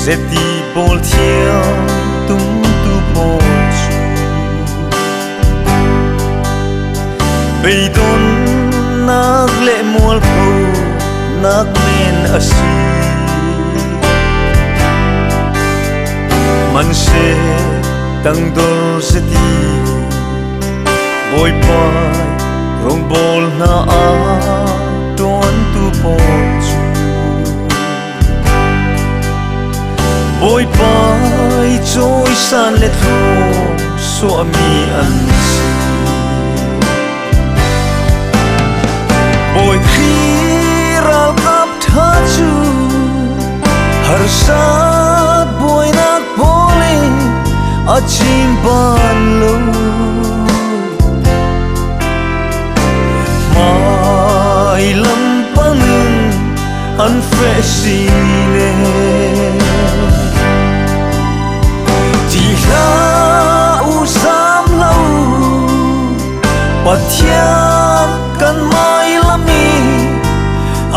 zeti bol thiam tum tu po chu beidon nak le mual phu nak men asi man se tang dor zeti boy pai rong bol na a don tu po chu boy pai trôi san let ro so mi an si boy khi ral kap tha chu har sat boy nak bole a chim ban lo mai lam pangin an fe si le Pathian kan mai lami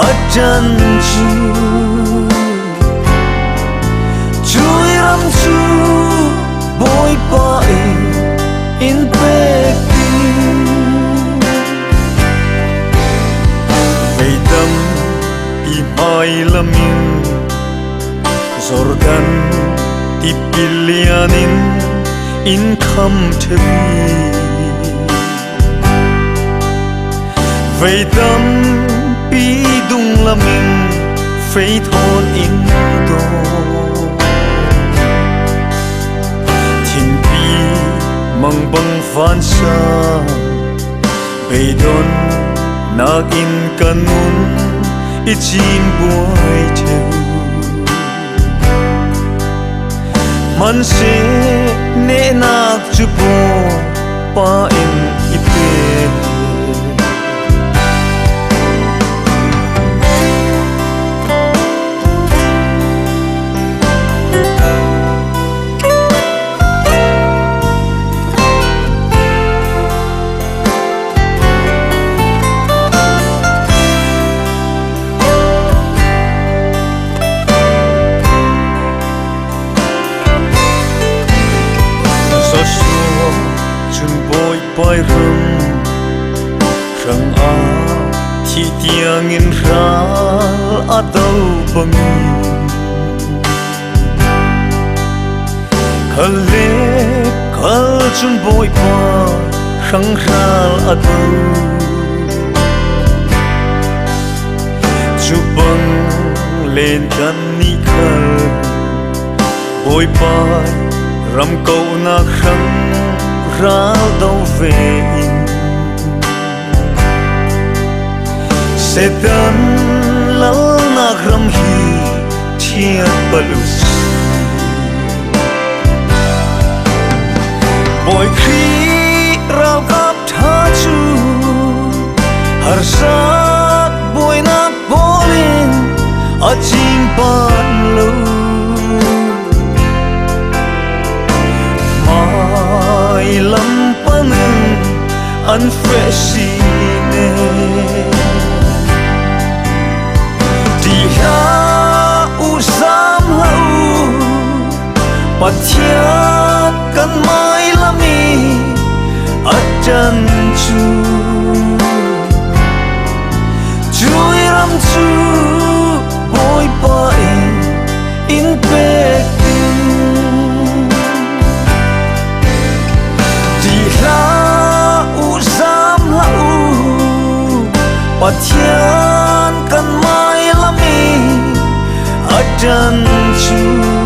ajan chu chui ram chu boy pai in peki veidam pi mai lami zordan ti pilianin in kham themi vây tâm pi dung là mình phây thôn in đô thiên pi mang băng phan sa vây đón nak in kanun ichin buai theo man se ne nak chupo pa in ipe pai rum rang a thi tiang in ral a dau bang khale khal chun boy pa rang ral a dau chu bang lên kan ni khal boy pa ram câu na khang rao đâu về sẽ đâm lal na gram hi thiat balus boy khi rao kap tha chu har sat boy nak bolin a chim pan lo lam panen an freshine dia usam lau pathian kan mai lami ajan chu chui ram chu boy pai in peki Pathian kan mai lami ajan chu